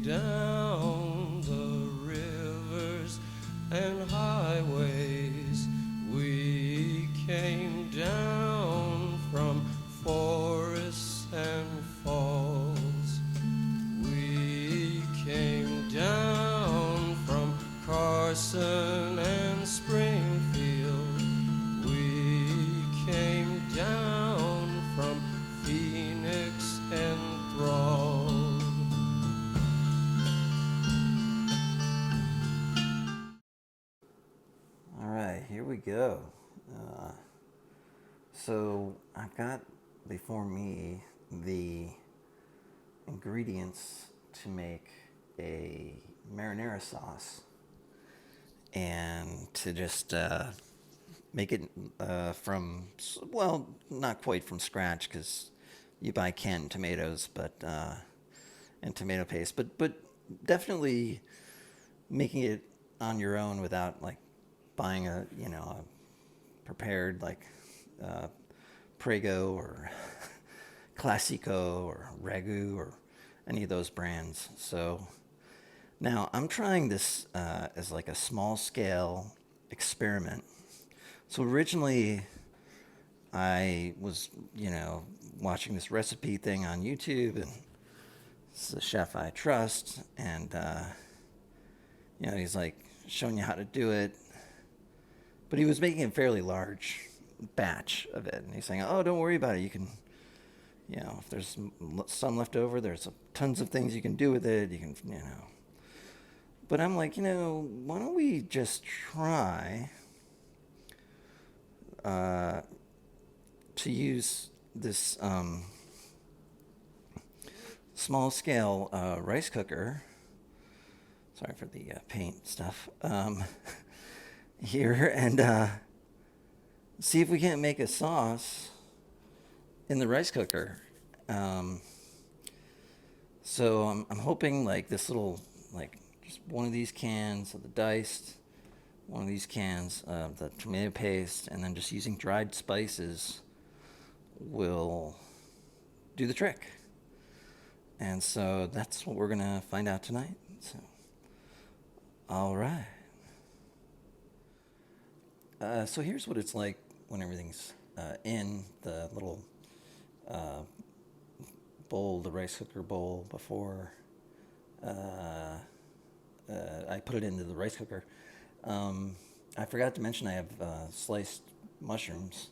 down the rivers and highways. We came down from forests and falls. We came down from Carson and Springfield. We came down from Phoenix and Thrall. All right, here we go. So I've got before me the ingredients to make a marinara sauce, and to just make it from, well, not quite from scratch, because you buy canned tomatoes, but and tomato paste, but definitely making it on your own without like buying a prepared like uh, Prego or Classico or Ragu or any of those brands. So now I'm trying this as like a small scale experiment. So originally I was, watching this recipe thing on YouTube, and it's a chef I trust, and he's like showing you how to do it, but he was making a fairly large batch of it, and he's saying, "Oh, don't worry about it. You can, if there's some left over, there's tons of things you can do with it. You can. But I'm like, why don't we just try to use this small scale rice cooker. Sorry for the paint stuff here, and see if we can't make a sauce in the rice cooker. So I'm hoping like this little, like just one of these cans of the diced, one of these cans of the tomato paste, and then just using dried spices will do the trick. And so that's what we're gonna find out tonight. So, all right. So here's what it's like when everything's in the little uh, bowl, the rice cooker bowl, before I put it into the rice cooker. I forgot to mention I have sliced mushrooms.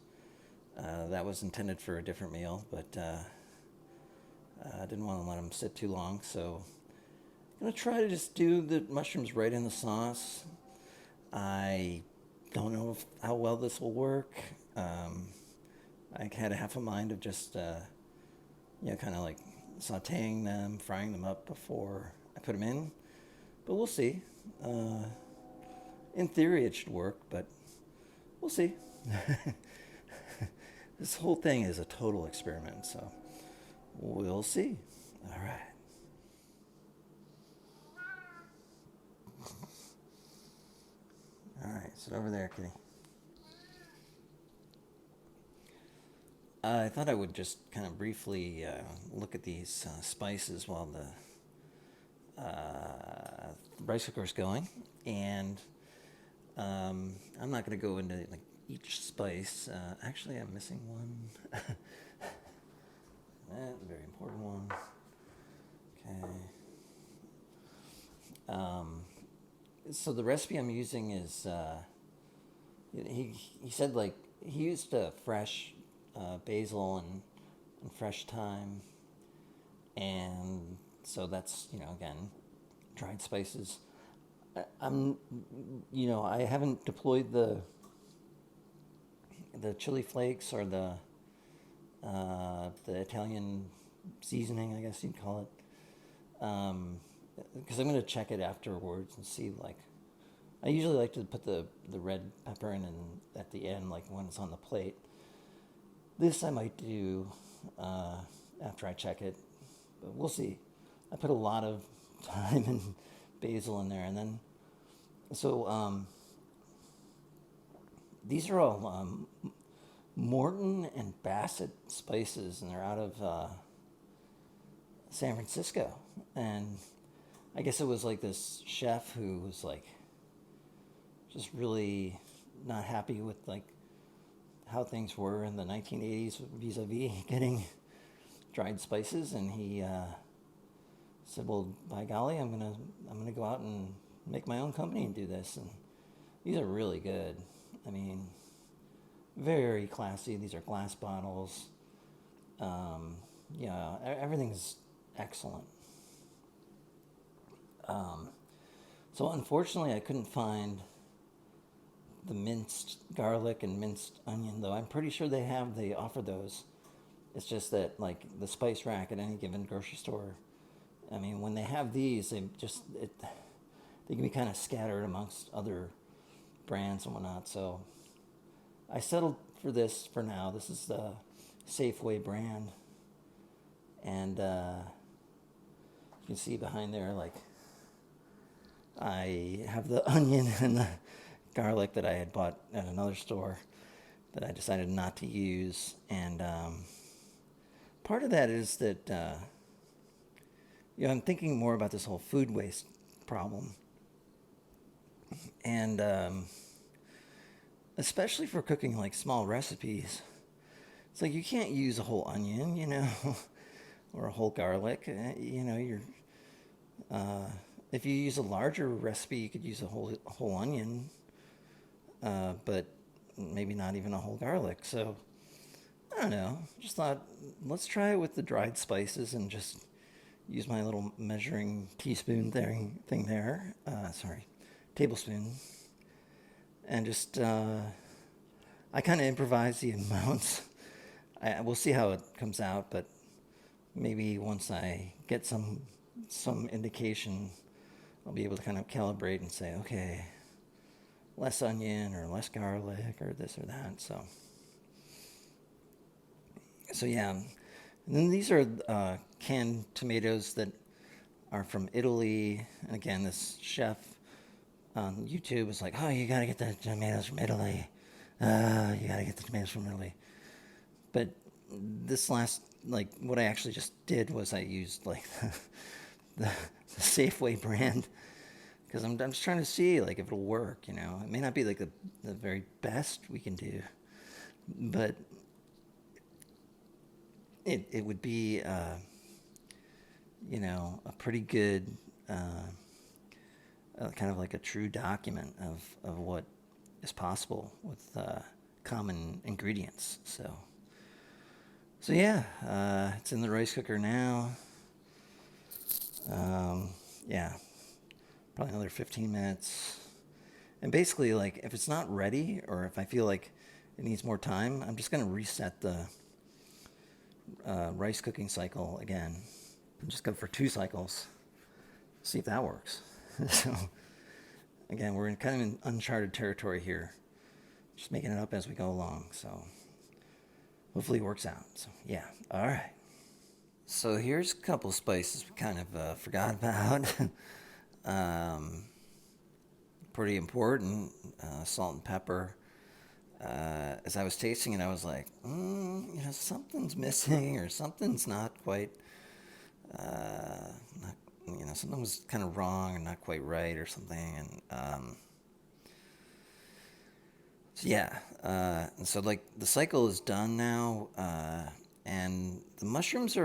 That was intended for a different meal, but I didn't want to let them sit too long, so I'm going to try to just do the mushrooms right in the sauce. I don't know how well this will work. I had a half a mind of just, kind of like sauteing them, frying them up before I put them in, but we'll see. In theory, it should work, but we'll see. This whole thing is a total experiment, so we'll see. All right. All right, sit over there, kitty. I thought I would just kind of briefly look at these spices while the rice cooker's going, and I'm not going to go into like each spice. Actually, I'm missing one. That's a very important one. Okay. So the recipe I'm using is he said like he used fresh basil and fresh thyme, and so that's again dried spices. I haven't deployed the chili flakes or the Italian seasoning, I guess you'd call it, because I'm going to check it afterwards and see, like, I usually like to put the red pepper in and at the end, like when it's on the plate. This I might do after I check it, but we'll see. I put a lot of thyme and basil in there, and then these are all Morton and Bassett spices, and they're out of San Francisco. And I guess it was like this chef who was like just really not happy with like how things were in the 1980s vis-a-vis getting dried spices, and he said, "Well, by golly, I'm gonna go out and make my own company and do this." And these are really good. I mean, very classy. These are glass bottles. Yeah, everything's excellent. So unfortunately, I couldn't find the minced garlic and minced onion, though I'm pretty sure they offer those. It's just that like the spice rack at any given grocery store, I mean, when they have these, they can be kind of scattered amongst other brands and whatnot. So I settled for this for now. This is the Safeway brand, and you can see behind there, like I have the onion and the garlic that I had bought at another store that I decided not to use, and part of that is that I'm thinking more about this whole food waste problem, and especially for cooking like small recipes. It's like you can't use a whole onion, or a whole garlic. If you use a larger recipe, you could use a whole onion, but maybe not even a whole garlic. So I don't know. Just thought, let's try it with the dried spices and just use my little measuring teaspoon thing there. Sorry, tablespoon, and just I kind of improvise the amounts. We'll see how it comes out, but maybe once I get some indication, I'll be able to kind of calibrate and say, okay, less onion or less garlic or this or that. So yeah. And then these are canned tomatoes that are from Italy. And again, this chef on YouTube was like, oh, you got to get the tomatoes from Italy. You got to get the tomatoes from Italy. But this last, like, what I actually just did was I used, like, the Safeway brand, because I'm just trying to see, like, if it'll work, It may not be, like, the very best we can do, but it would be, a pretty good, kind of like a true document of what is possible with common ingredients. So yeah, it's in the rice cooker now. Yeah, probably another 15 minutes. And basically, like, if it's not ready or if I feel like it needs more time, I'm just going to reset the rice cooking cycle again. And just go for 2 cycles. See if that works. So, again, we're kind of in uncharted territory here. Just making it up as we go along. So, hopefully it works out. So, yeah. All right. So here's a couple spices we kind of forgot about. Pretty important, salt and pepper. As I was tasting it, I was like, something's missing or something's not quite, something was kind of wrong and not quite right or something. And so yeah, and so like the cycle is done now, and the mushrooms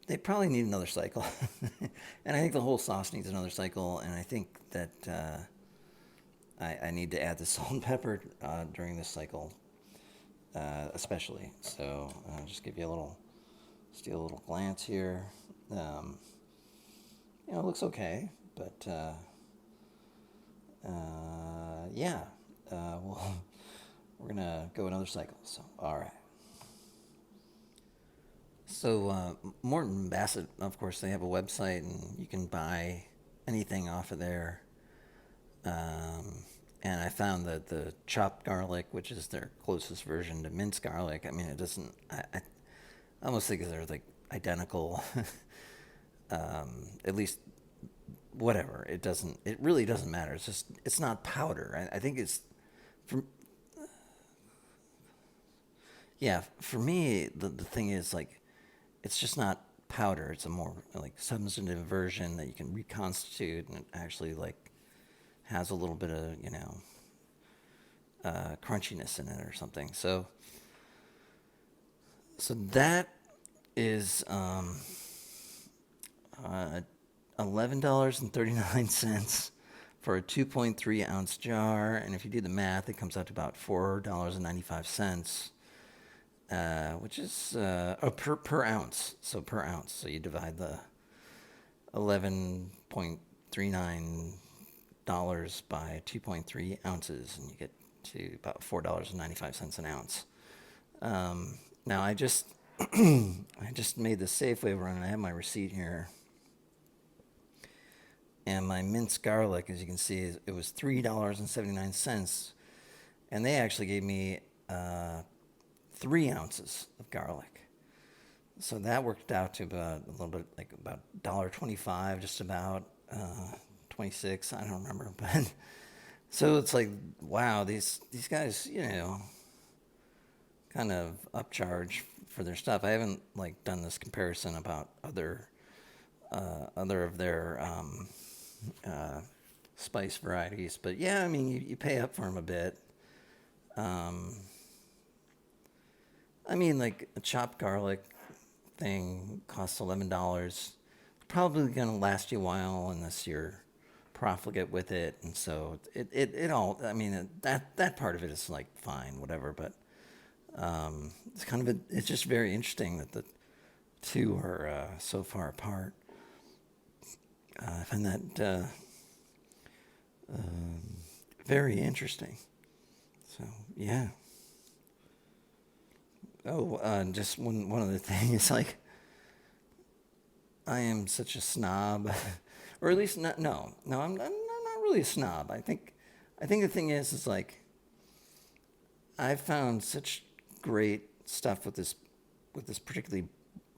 they probably need another cycle. And I think the whole sauce needs another cycle, and I think that I need to add the salt and pepper during this cycle, especially. So I'll just give you a little glance here. It looks okay, but yeah, we're gonna go another cycle. So all right. So Morton Bassett, of course, they have a website, and you can buy anything off of there. And I found that the chopped garlic, which is their closest version to minced garlic, I mean, it doesn't. I almost think they're like identical. At least, whatever. It doesn't. It really doesn't matter. It's not powder. I think it's for. Yeah, for me, the thing is like, it's just not powder. It's a more like substantive version that you can reconstitute, and it actually like has a little bit of crunchiness in it or something. So that is $11.39 for a 2.3 ounce jar, and if you do the math, it comes out to about $4.95, which is per ounce. So per ounce, so you divide the $11.39 by 2.3 ounces, and you get to about $4.95 an ounce. Now I just I just made the Safeway run. I have my receipt here. And my minced garlic, as you can see, it was $3.79. And they actually gave me 3 ounces of garlic. So that worked out to about a little bit like about $1.25, just about 26. I don't remember, but so it's like, wow, these guys, kind of upcharge for their stuff. I haven't like done this comparison about other of their spice varieties, but yeah, I mean, you pay up for them a bit. I mean, like a chopped garlic thing costs $11. Probably gonna last you a while unless you're profligate with it, and so it all. I mean, that part of it is like fine, whatever. But it's kind of it's just very interesting that the two are so far apart. I find that very interesting. So yeah. Oh, just one other thing is like, I am such a snob, or at least not. No, I'm not really a snob. I think the thing is like, I've found such great stuff with this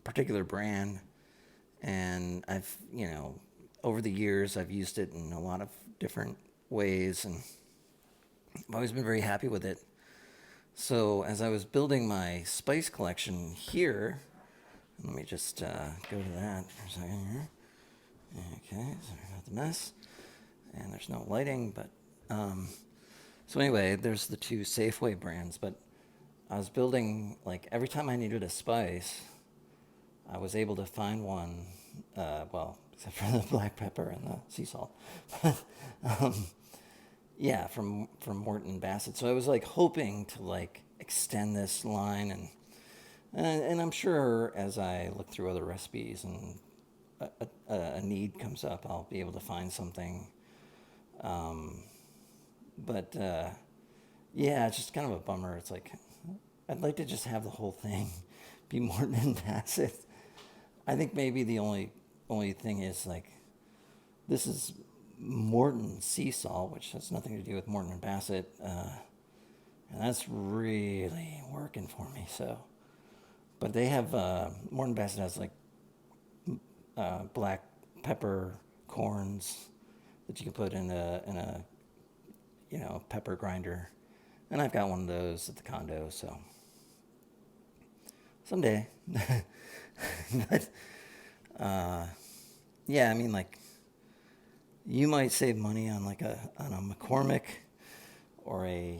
particular brand, and I've over the years I've used it in a lot of different ways, and I've always been very happy with it. So as I was building my spice collection here, let me just go to that for a second here. Okay, sorry about the mess. And there's no lighting, but so anyway, there's the two Safeway brands, but I was building, like, every time I needed a spice, I was able to find one, well, except for the black pepper and the sea salt. Yeah, from Morton Bassett. So I was like hoping to like extend this line, and I'm sure as I look through other recipes and a need comes up, I'll be able to find something. But yeah, it's just kind of a bummer. It's like I'd like to just have the whole thing be Morton and Bassett. I think maybe the only thing is like, this is Morton sea salt, which has nothing to do with Morton and Bassett, and that's really working for me. So, but they have Morton Bassett has like black pepper corns that you can put in a pepper grinder, and I've got one of those at the condo. So someday, but yeah, I mean, like, you might save money on like on a McCormick or a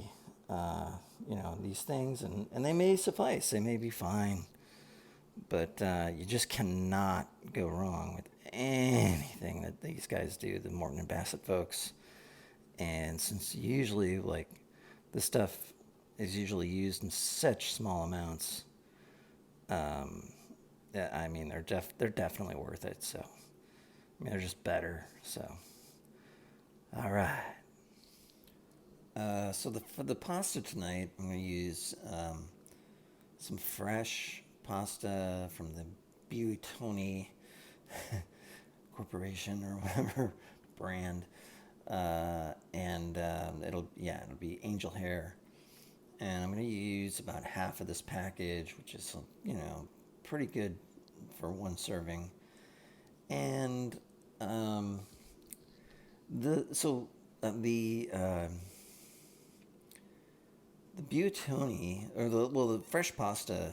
these things, and they may suffice, they may be fine, but you just cannot go wrong with anything that these guys do, the Morton and Bassett folks. And since usually like this stuff is usually used in such small amounts, I mean, they're definitely worth it. So I mean, they're just better. So all right. So for the pasta tonight, I'm going to use some fresh pasta from the Buitoni Corporation or whatever brand, and it'll be angel hair, and I'm going to use about half of this package, which is pretty good for one serving, and the Buitoni, or the fresh pasta,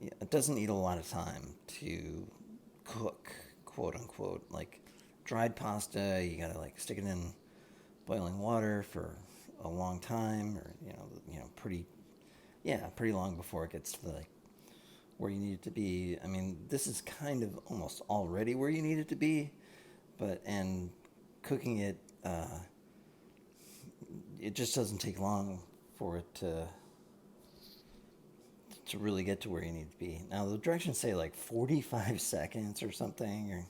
it doesn't need a lot of time to cook, quote unquote. Like dried pasta, you gotta like stick it in boiling water for a long time, or pretty, yeah, pretty long before it gets to like where you need it to be. I mean, this is kind of almost already where you need it to be, but and cooking it, it just doesn't take long for it to really get to where you need to be. Now the directions say like 45 seconds or something,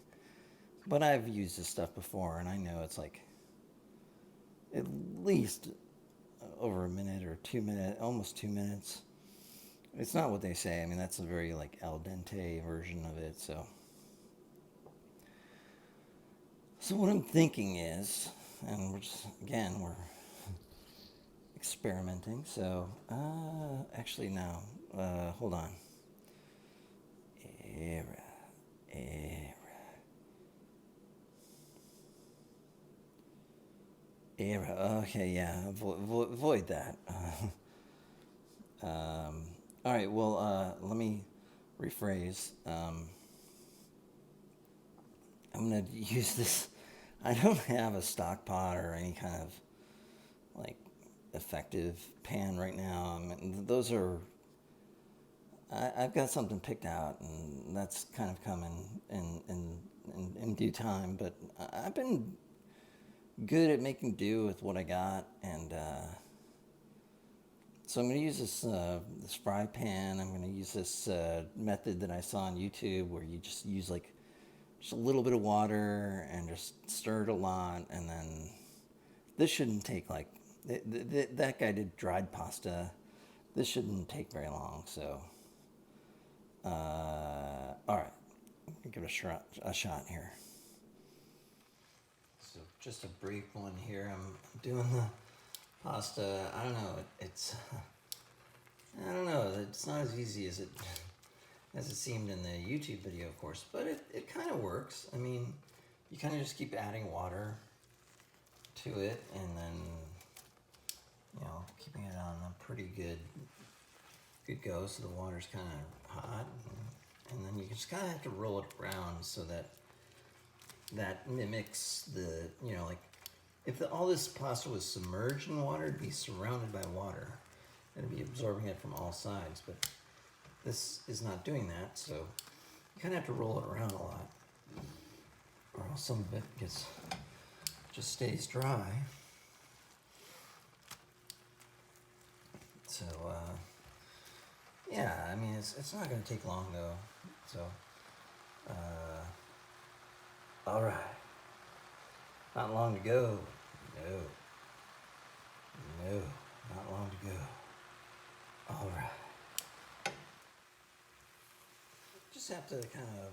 but I've used this stuff before and I know it's like at least over a minute or 2 minutes, almost 2 minutes. It's not what they say. I mean, that's a very like al dente version of it. So what I'm thinking is, and we're experimenting. So actually no, hold on. Era, era, era. Okay, yeah. Avoid that. All right. Well, let me rephrase. I'm gonna use this. I don't have a stock pot or any kind of like effective pan right now. I mean, those are. I've got something picked out, and that's kind of coming in due time. But I've been good at making do with what I got, and so I'm going to use this fry pan. I'm going to use this method that I saw on YouTube where you just use like just a little bit of water and just stir it a lot, and then this shouldn't take like that guy did dried pasta. This shouldn't take very long. So, all right, give it a shot here. So just a brief one here. I'm doing the pasta. I don't know. I don't know. It's not as easy as it seemed in the YouTube video, of course, but it kind of works. I mean, you kind of just keep adding water to it, and then keeping it on a pretty good go, so the water's kind of hot, and then you just kind of have to roll it around so that mimics the like if all this pasta was submerged in water, it'd be surrounded by water. It'd be absorbing it from all sides, but this is not doing that, so you kind of have to roll it around a lot, or else some of it just stays dry. So, yeah, I mean, it's not going to take long, though. So, all right. Not long to go. No, not long to go. All right. Just have to kind of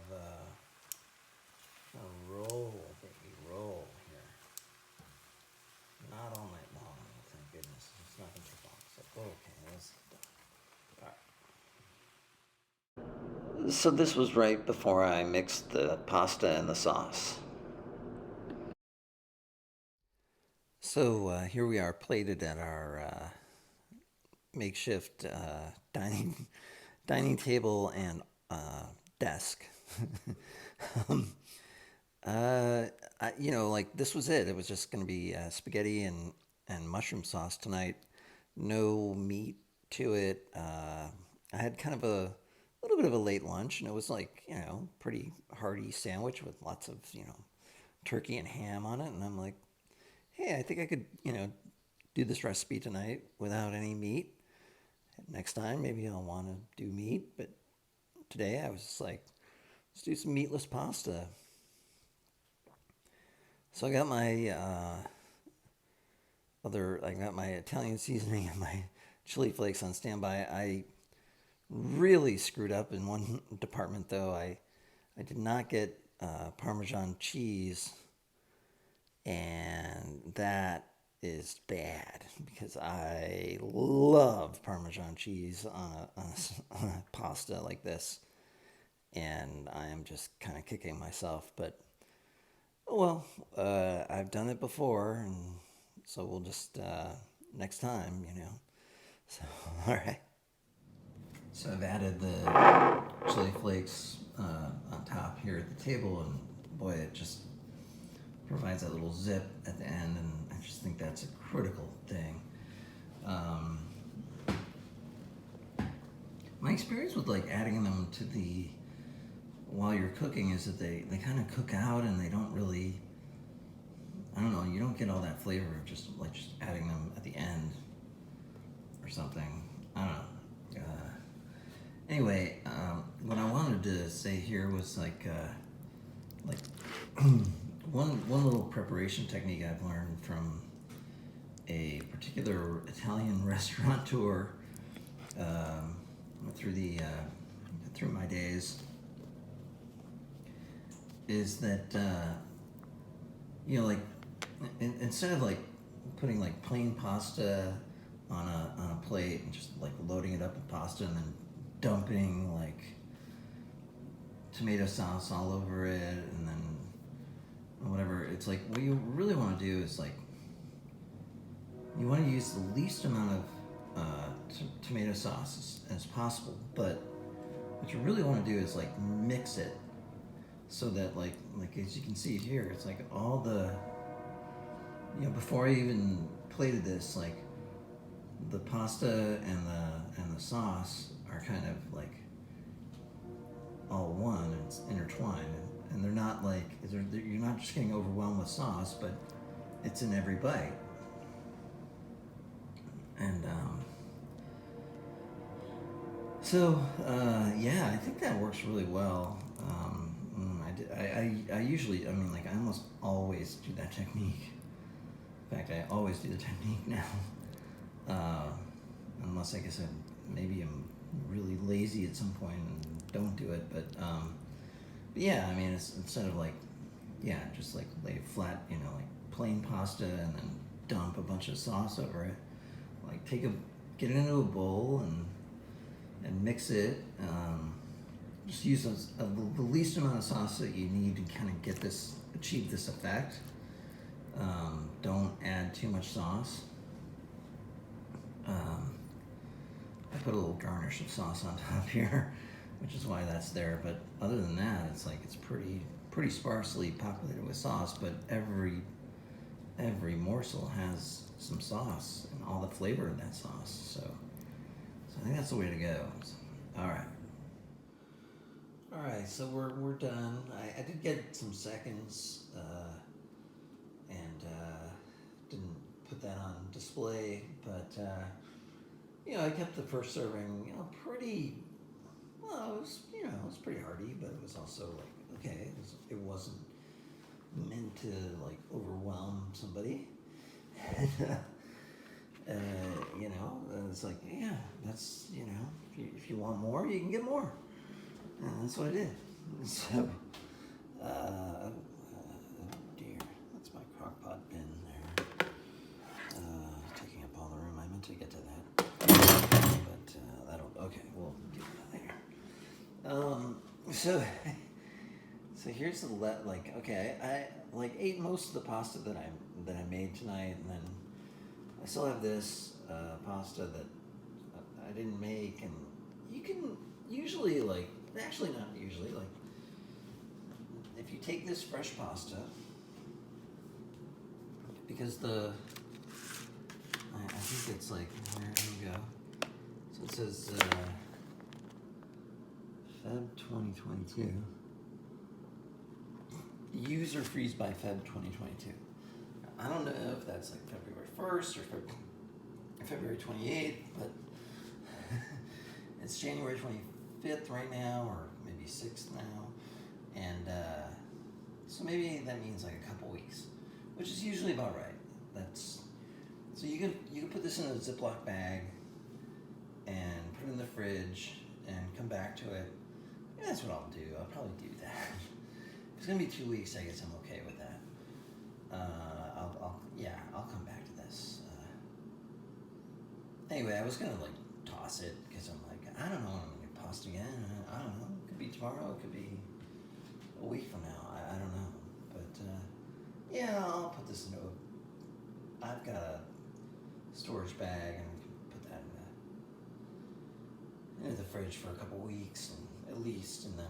roll, baby, roll here. Not all night long, thank goodness. It's not going to take long. So, okay, let's do it. All right. So this was right before I mixed the pasta and the sauce. So here we are, plated at our makeshift dining table and desk. um, like this was it. It was just going to be spaghetti and mushroom sauce tonight. No meat to it. I had kind of a little bit of a late lunch, and it was like pretty hearty sandwich with lots of turkey and ham on it. And I'm like, hey, I think I could do this recipe tonight without any meat. Next time, maybe I'll want to do meat, but today I was just like, let's do some meatless pasta. So I got my I got my Italian seasoning and my chili flakes on standby. I really screwed up in one department, though. I did not get Parmesan cheese, and that is bad because I love Parmesan cheese on a pasta like this, and I am just kind of kicking myself. But oh well, I've done it before, and so we'll just next time, So all right. So I've added the chili flakes on top here at the table, and boy, it just provides that little zip at the end, and I just think that's a critical thing. My experience with like adding them to the while you're cooking is that they kind of cook out and they don't really, I don't know, you don't get all that flavor of just adding them at the end or something. I don't know. Anyway, what I wanted to say here was like one little preparation technique I've learned from a particular Italian restaurateur through my days is that like instead of like putting like plain pasta on a plate and just like loading it up with pasta and then dumping like tomato sauce all over it and then whatever, it's like what you really want to do is like you want to use the least amount of tomato sauce as possible, but what you really want to do is like mix it so that like as you can see here, it's like all the, before I even plated this, like the pasta and the sauce are kind of like all one and it's intertwined, and they're not like you're not just getting overwhelmed with sauce, but it's in every bite. And yeah, I think that works really well. I usually, I mean, like I almost always do that technique. In fact, I always do the technique now. Unless I guess maybe I'm really lazy at some point and don't do it. But yeah, I mean, it's instead of like, yeah, just like lay flat, like plain pasta and then dump a bunch of sauce over it. Like get it into a bowl and mix it. Just use the least amount of sauce that you need to kind of achieve this effect. Don't add too much sauce. I put a little garnish of sauce on top here, which is why that's there. But other than that, it's like it's pretty sparsely populated with sauce. But every morsel has some sauce and all the flavor of that sauce. So I think that's the way to go. All right. So we're done. I did get some seconds, and didn't put that on display, but I kept the first serving, pretty well. It was it was pretty hearty, but it was also like okay. It wasn't meant to like overwhelm somebody. It's like, yeah, that's, if you want more, you can get more. And that's what I did. So, oh dear, that's my crock pot bin there. Taking up all the room. I meant to get to that. But okay, we'll get that later. So here's the okay, I ate most of the pasta that I made tonight, and then I still have this pasta that I didn't make, and you can usually actually not usually, if you take this fresh pasta, because I think it's like, here we go. So it says Feb 2022. Use or freeze by Feb 2022. I don't know if that's like February 1st or February 28th, but it's January 25th right now, or maybe 6th now, and so maybe that means like a couple weeks, which is usually about right. So you can put this in a Ziploc bag and put it in the fridge and come back to it. Yeah, that's what I'll do. I'll probably do that. If it's gonna be 2 weeks, I guess I'm okay with that. I'll come back to this. Anyway, I was gonna toss it because I'm like, I don't know when I'm gonna get pasta again. I don't know. It could be tomorrow. It could be a week from now. I don't know. But I'll put this into I've got a storage bag and we can put that into the fridge for a couple weeks, and at least, and then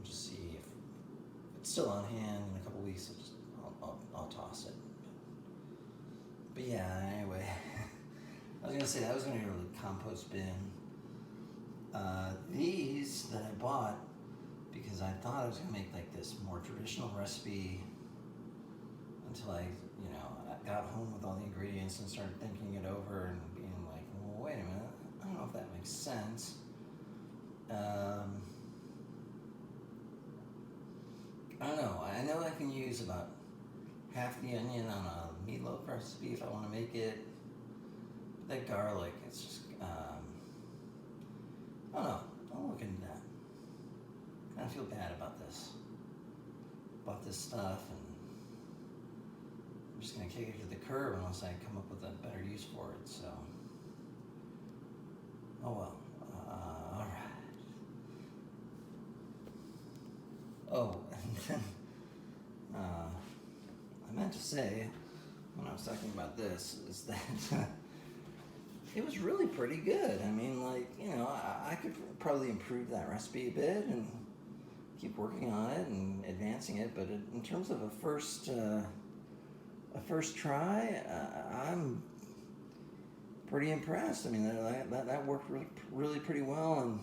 just see if it's still on hand in a couple weeks. I'll toss it. But yeah, anyway, I was gonna say that was gonna go to the compost bin. These that I bought because I thought I was gonna make like this more traditional recipe until I got home with all the ingredients and started thinking it over and being like, well, wait a minute, I don't know if that makes sense. I don't know. I know I can use about half the onion on a meatloaf recipe if I want to make it. But that garlic, it's just, I don't know. I'll look into that. I kind of feel bad about this. Bought this stuff and I'm just going to kick it to the curb unless I come up with a better use for it, so. Oh well. Alright. Oh, and then I meant to say when I was talking about this is that it was really pretty good. I mean, like, I could probably improve that recipe a bit and keep working on it and advancing it, but in terms of a first try, I'm pretty impressed. I mean, that worked really pretty well, and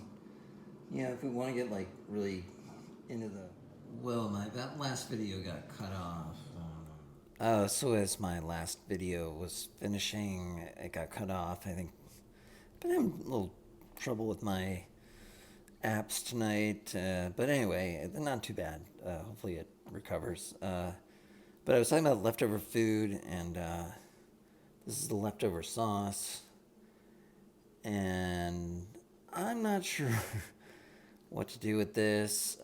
if we want to get like really into the that last video got cut off. So as my last video was finishing, it got cut off. I think, but I'm a little trouble with my apps tonight. But anyway, not too bad. Hopefully it recovers. But I was talking about leftover food, and this is the leftover sauce, and I'm not sure what to do with this.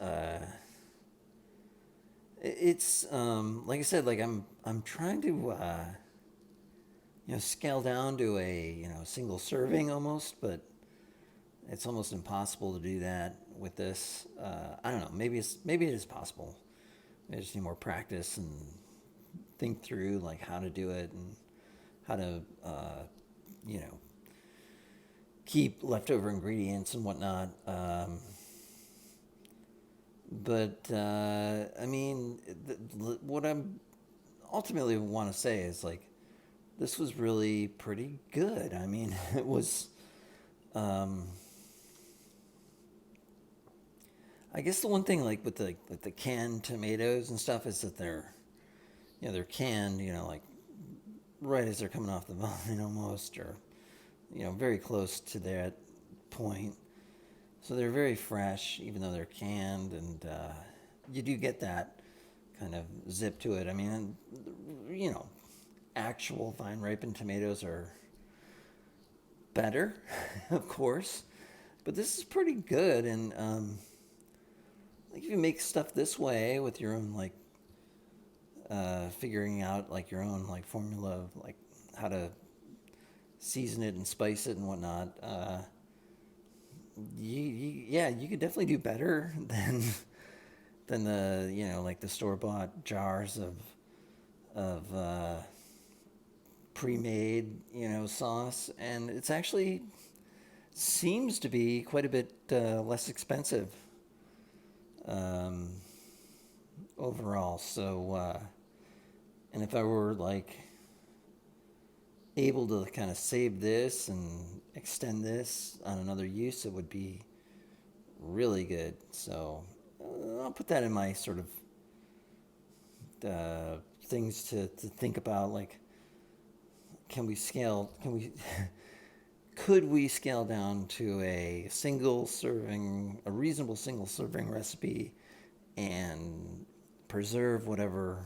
It's like I said, like I'm trying to scale down to a single serving almost, but it's almost impossible to do that with this. I don't know. Maybe it is possible. I just need more practice and think through like how to do it and how to keep leftover ingredients and whatnot. But I mean, what I'm ultimately want to say is like, this was really pretty good. I mean, it was. I guess the one thing like with the canned tomatoes and stuff is that they're canned, like right as they're coming off the vine almost, or very close to that point. So they're very fresh, even though they're canned, and you do get that kind of zip to it. I mean, actual vine ripened tomatoes are better, of course, but this is pretty good. And like if you make stuff this way with your own like figuring out like your own like formula of like how to season it and spice it and whatnot. You could definitely do better than the like the store bought jars of pre-made sauce, and it's actually seems to be quite a bit less expensive overall. So and if I were like able to kind of save this and extend this on another use, it would be really good. So I'll put that in my sort of things to think about, like can we could we scale down to a reasonable single serving recipe and preserve whatever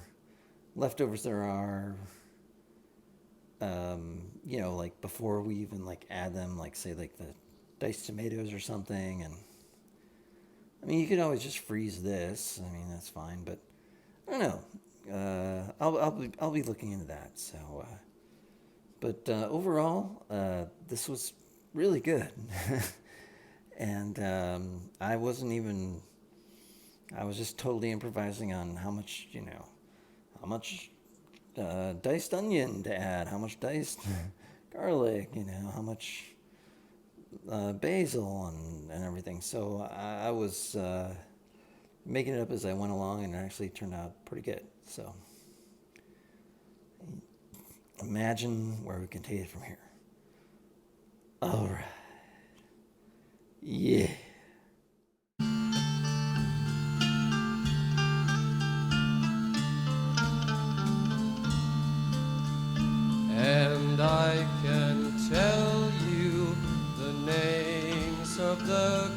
leftovers there are, like before we even like add them, like say like the diced tomatoes or something. And I mean, you could always just freeze this. I mean, that's fine, but I don't know. I'll be looking into that. So, but overall, this was really good, and I was just totally improvising on how much diced onion to add, how much diced garlic, how much basil and everything. So I was making it up as I went along, and it actually turned out pretty good. So imagine where we can take it from here. All right. Yeah. And I can tell you the names of the